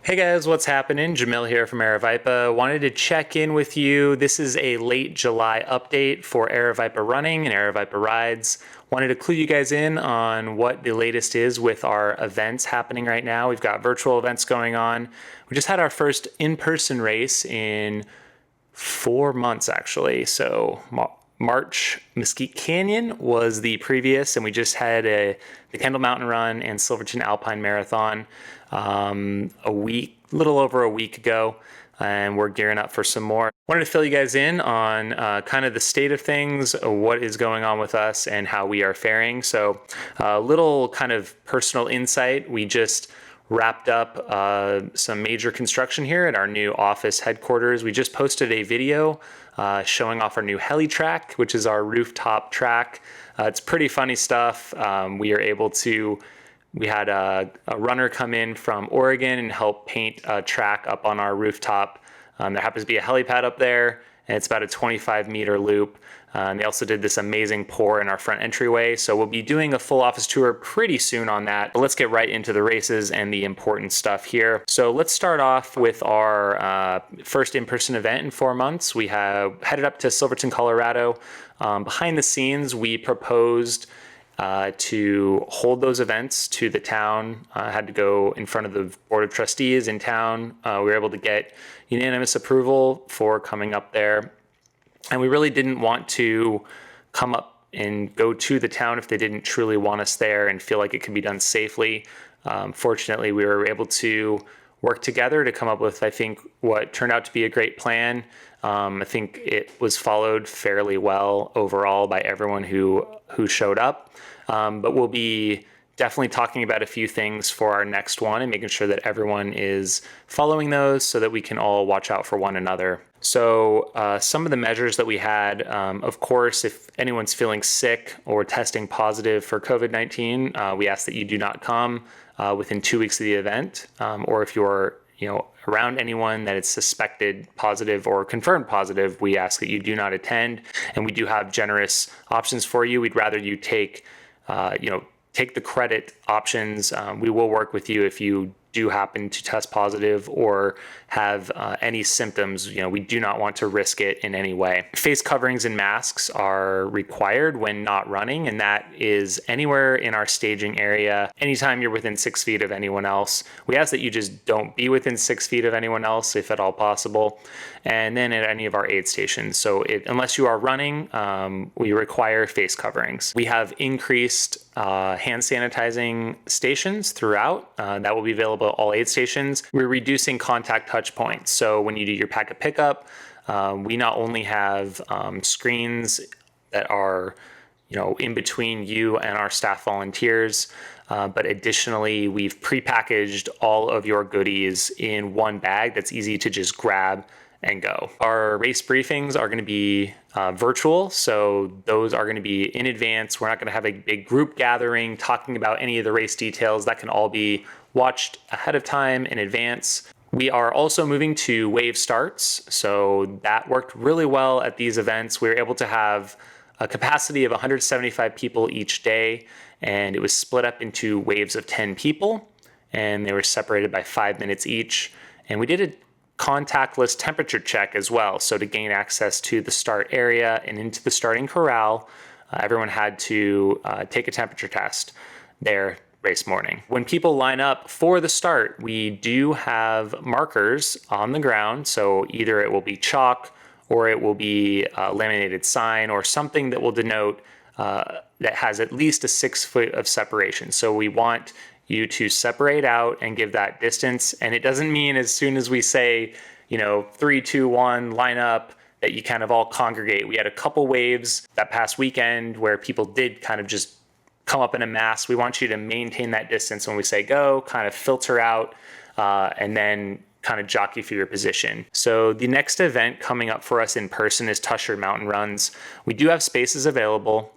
Hey guys, what's happening? Jamil here from Aravaipa. Wanted to check in with you. This is a late July update for Aravaipa running and Aravaipa rides. Wanted to clue you guys in on what the latest is with our events happening right now. We've got virtual events going on. We just had our first in-person race in 4 months actually. So March Mesquite Canyon was the previous, and we just had the Kendall Mountain Run and Silverton Alpine Marathon little over a week ago, and we're gearing up for some more. Wanted to fill you guys in on kind of the state of things, what is going on with us, and how we are faring. So a little kind of personal insight. We just wrapped up some major construction here at our new office headquarters. We just posted a video showing off our new heli track, which is our rooftop track. It's pretty funny stuff. We had a runner come in from Oregon and help paint a track up on our rooftop. There happens to be a helipad up there, and it's about a 25-meter loop. And they also did this amazing pour in our front entryway. So we'll be doing a full office tour pretty soon on that. But let's get right into the races and the important stuff here. So let's start off with our first in-person event in 4 months. We have headed up to Silverton, Colorado. Behind the scenes, we proposed to hold those events to the town. Had to go in front of the board of trustees in town. We were able to get unanimous approval for coming up there. And we really didn't want to come up and go to the town if they didn't truly want us there and feel like it could be done safely. Fortunately, we were able to work together to come up with, I think, what turned out to be a great plan. I think it was followed fairly well overall by everyone who showed up. But we'll be definitely talking about a few things for our next one and making sure that everyone is following those so that we can all watch out for one another. So some of the measures that we had, of course, if anyone's feeling sick or testing positive for COVID-19, we ask that you do not come within 2 weeks of the event, or if you're around anyone that is suspected positive or confirmed positive, we ask that you do not attend. And we do have generous options for you. We'd rather you take the credit options. We will work with you if you do happen to test positive or have any symptoms. We do not want to risk it in any way. Face coverings and masks are required when not running, and that is anywhere in our staging area. Anytime you're within 6 feet of anyone else, we ask that you just don't be within 6 feet of anyone else if at all possible. And then at any of our aid stations. So unless you are running, we require face coverings. We have increased hand sanitizing stations throughout. That will be available at all aid stations. We're reducing contact touch points. So when you do your packet pickup, we not only have screens that are in between you and our staff volunteers, but additionally, we've prepackaged all of your goodies in one bag that's easy to just grab and go. Our race briefings are going to be virtual, so those are going to be in advance. We're not going to have a big group gathering talking about any of the race details. That can all be watched ahead of time in advance. We are also moving to wave starts, so that worked really well at these events. We were able to have a capacity of 175 people each day, and it was split up into waves of 10 people, and they were separated by 5 minutes each. And we did a contactless temperature check as well. So to gain access to the start area and into the starting corral, everyone had to take a temperature test there race morning. When people line up for the start, we do have markers on the ground. So either it will be chalk or it will be a laminated sign or something that will denote that has at least a 6 foot of separation. So we want you to separate out and give that distance. And it doesn't mean as soon as we say, 3, 2, 1, line up, that you kind of all congregate. We had a couple waves that past weekend where people did kind of just come up in a mass. We want you to maintain that distance when we say go, kind of filter out, and then kind of jockey for your position. So the next event coming up for us in person is Tushar Mountain Runs. We do have spaces available.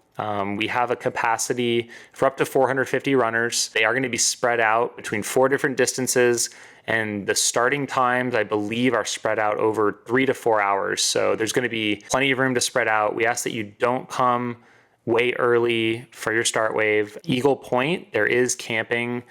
We have a capacity for up to 450 runners. They are going to be spread out between 4 different distances, and the starting times, I believe, are spread out over 3 to 4 hours. So there's going to be plenty of room to spread out. We ask that you don't come way early for your start wave. Eagle Point, there is camping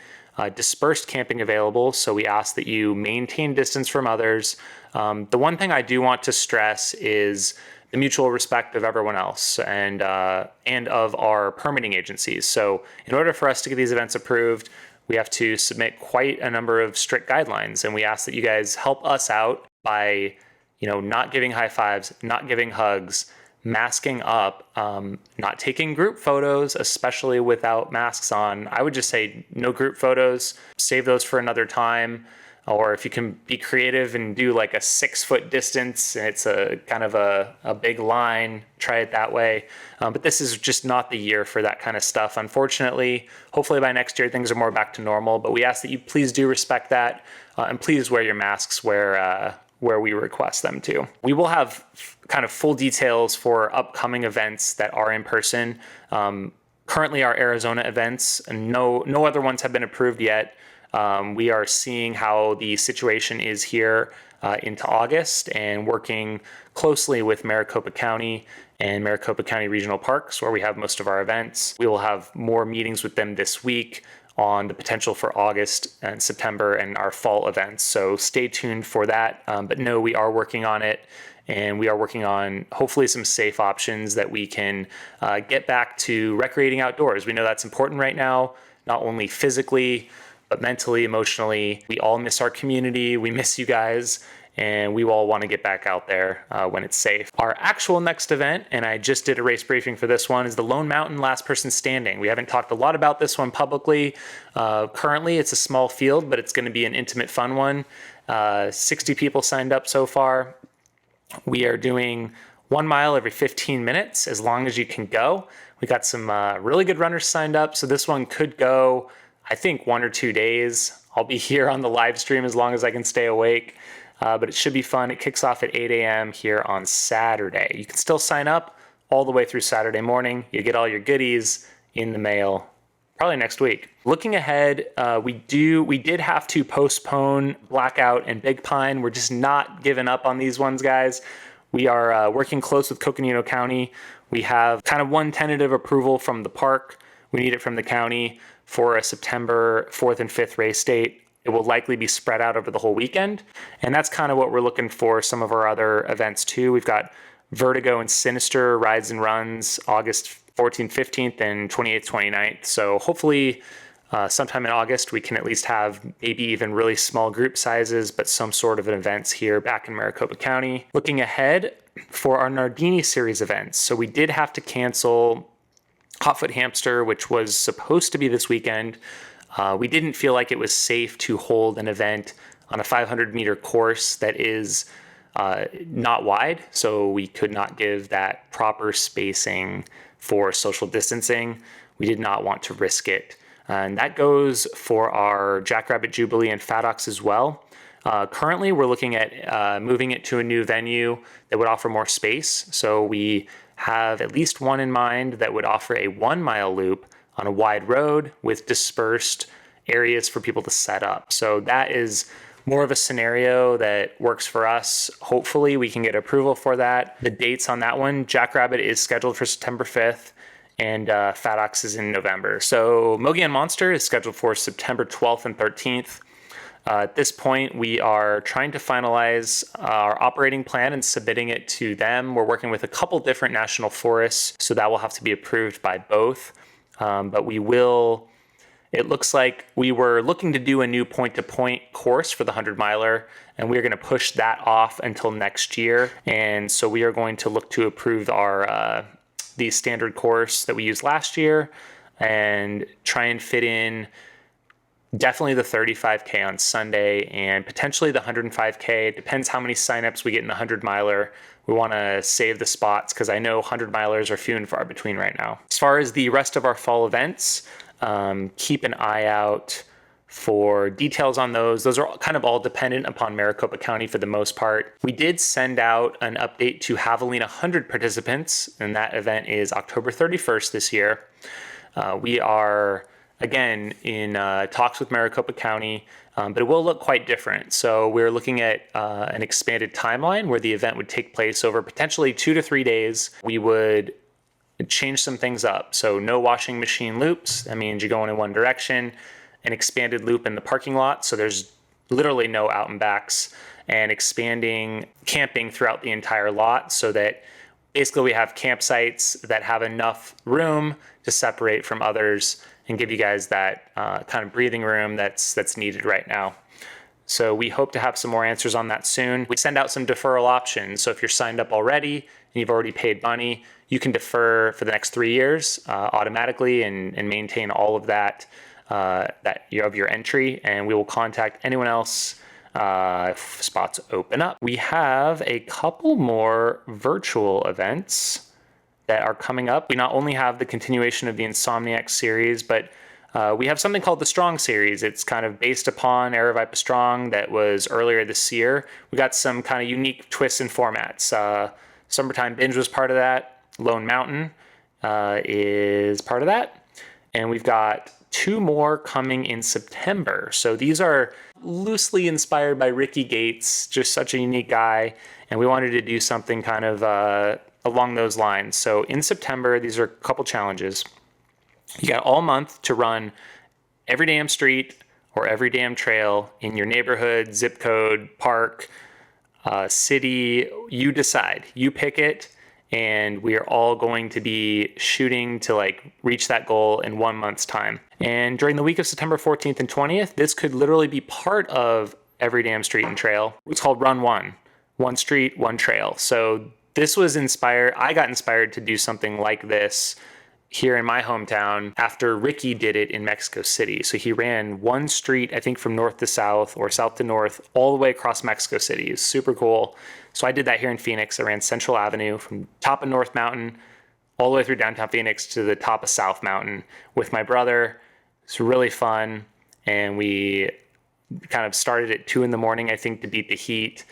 dispersed camping available, so we ask that you maintain distance from others. The one thing I do want to stress is the mutual respect of everyone else and of our permitting agencies. So in order for us to get these events approved, we have to submit quite a number of strict guidelines, and we ask that you guys help us out by, not giving high fives, not giving hugs, masking up, not taking group photos, especially without masks on. I would just say no group photos, save those for another time. Or if you can be creative and do like a 6-foot distance and it's a kind of a big line, try it that way. But this is just not the year for that kind of stuff, unfortunately. Hopefully by next year, things are more back to normal, but we ask that you please do respect that and please wear your masks where we request them to. We will have kind of full details for upcoming events that are in person. Currently our Arizona events, and no other ones have been approved yet. We are seeing how the situation is here into August and working closely with Maricopa County and Maricopa County Regional Parks, where we have most of our events. We will have more meetings with them this week on the potential for August and September and our fall events. So stay tuned for that. But no, we are working on it, and we are working on hopefully some safe options that we can get back to recreating outdoors. We know that's important right now, not only physically, but mentally, emotionally. We all miss our community. We miss you guys, and we all want to get back out there when it's safe. Our actual next event, and I just did a race briefing for this one, is the Lone Mountain Last Person Standing. We haven't talked a lot about this one publicly. Currently, it's a small field, but it's going to be an intimate, fun one. 60 people signed up so far. We are doing 1 mile every 15 minutes, as long as you can go. We got some really good runners signed up, so this one could go, I think, 1 or 2 days. I'll be here on the live stream as long as I can stay awake, but it should be fun. It kicks off at 8 a.m. here on Saturday. You can still sign up all the way through Saturday morning. You get all your goodies in the mail probably next week. Looking ahead, we did have to postpone Blackout and Big Pine. We're just not giving up on these ones, guys. We are working close with Coconino County. We have kind of one tentative approval from the park. We need it from the county for a September 4th and 5th race date. It will likely be spread out over the whole weekend. And that's kind of what we're looking for some of our other events too. We've got Vertigo and Sinister rides and runs August 14th, 15th, and 28th, 29th. So hopefully sometime in August, we can at least have maybe even really small group sizes, but some sort of an events here back in Maricopa County. Looking ahead for our Nardini series events. So we did have to cancel Hotfoot Hamster, which was supposed to be this weekend. We didn't feel like it was safe to hold an event on a 500-meter course that is not wide, so we could not give that proper spacing for social distancing. We did not want to risk it. And that goes for our Jackrabbit Jubilee and Fat Ox as well. Currently, we're looking at moving it to a new venue that would offer more space. So we have at least one in mind that would offer a 1 mile loop on a wide road with dispersed areas for people to set up. So that is more of a scenario that works for us. Hopefully we can get approval for that. The dates on that one, Jackrabbit is scheduled for September 5th and Fat Ox is in November. So Mogollon Monster is scheduled for September 12th and 13th. At this point, we are trying to finalize our operating plan and submitting it to them. We're working with a couple different national forests, so that will have to be approved by both. But it looks like we were looking to do a new point-to-point course for the 100-miler, and we're going to push that off until next year. And so we are going to look to approve the standard course that we used last year and try and fit in definitely the 35K on Sunday and potentially the 105K. It depends how many signups we get in the 100-miler. We want to save the spots because I know 100-milers are few and far between right now. As far as the rest of our fall events, keep an eye out for details on those. Those are kind of all dependent upon Maricopa County for the most part. We did send out an update to Javelina Jundred participants, and that event is October 31st this year. We are again in talks with Maricopa County, but it will look quite different. So we're looking at an expanded timeline where the event would take place over potentially 2 to 3 days. We would change some things up. So no washing machine loops. That means you're going in one direction. an expanded loop in the parking lot, so there's literally no out and backs, and expanding camping throughout the entire lot so that basically we have campsites that have enough room to separate from others and give you guys that kind of breathing room that's needed right now. So we hope to have some more answers on that soon. We send out some deferral options. So if you're signed up already and you've already paid money, you can defer for the next 3 years automatically and maintain all of that of your entry. And we will contact anyone else if spots open up. We have a couple more virtual events that are coming up. We not only have the continuation of the Insomniac series, but we have something called the Strong series. It's kind of based upon Aravaipa Strong that was earlier this year. We got some kind of unique twists and formats. Summertime Binge was part of that. Lone Mountain is part of that. And we've got 2 more coming in September. So these are loosely inspired by Ricky Gates, just such a unique guy. And we wanted to do something kind of along those lines. So in September, these are a couple challenges. You got all month to run every damn street or every damn trail in your neighborhood, zip code, park, city. You decide. You pick it. And we are all going to be shooting to reach that goal in 1 month's time. And during the week of September 14th and 20th, this could literally be part of every damn street and trail. It's called Run One. One street, one trail. So this was inspired. I got inspired to do something like this here in my hometown after Ricky did it in Mexico City. So he ran one street, I think from north to south or south to north, all the way across Mexico City. It's super cool. So I did that here in Phoenix. I ran Central Avenue from top of North Mountain all the way through downtown Phoenix to the top of South Mountain with my brother. It's really fun. And we kind of started at 2 a.m, I think, to beat the heat.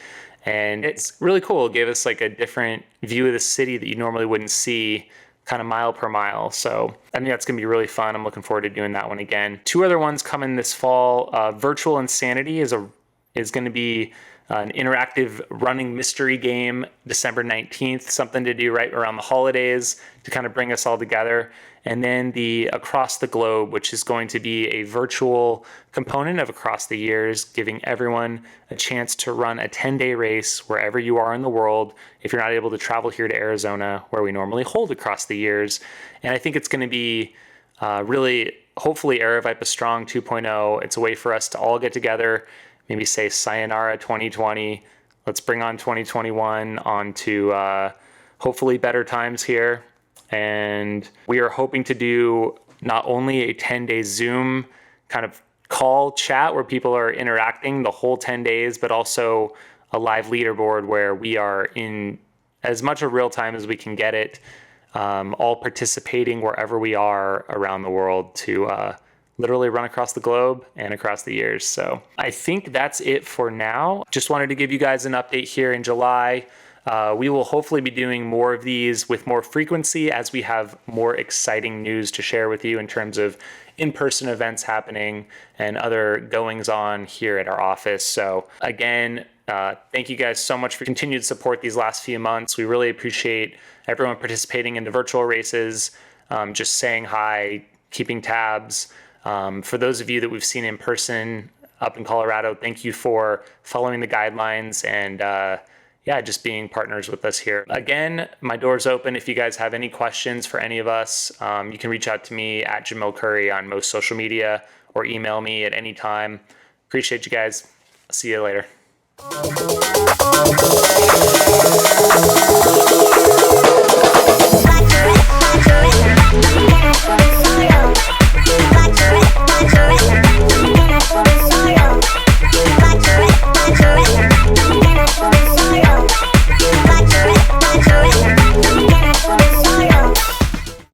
And it's really cool. It gave us a different view of the city that you normally wouldn't see kind of mile per mile. So I think that's going to be really fun. I'm looking forward to doing that one again. 2 other ones coming this fall. Virtual Insanity is going to be an interactive running mystery game December 19th, something to do right around the holidays to kind of bring us all together. And then the Across the Globe, which is going to be a virtual component of Across the Years, giving everyone a chance to run a 10-day race wherever you are in the world if you're not able to travel here to Arizona, where we normally hold Across the Years. And I think it's going to be really, hopefully, Aravaipa Strong 2.0. It's a way for us to all get together, maybe say sayonara 2020. Let's bring on 2021 on to hopefully better times here. And we are hoping to do not only a 10-day Zoom kind of call chat where people are interacting the whole 10 days, but also a live leaderboard where we are in as much of real time as we can get it, all participating wherever we are around the world to literally run across the globe and across the years. So I think that's it for now. Just wanted to give you guys an update here in July. We will hopefully be doing more of these with more frequency as we have more exciting news to share with you in terms of in-person events happening and other goings on here at our office. So again, thank you guys so much for continued support these last few months. We really appreciate everyone participating in the virtual races, just saying hi, keeping tabs. For those of you that we've seen in person up in Colorado, thank you for following the guidelines and just being partners with us here. Again, my door's open. If you guys have any questions for any of us, you can reach out to me at Jamil Curry on most social media or email me at any time. Appreciate you guys. See you later.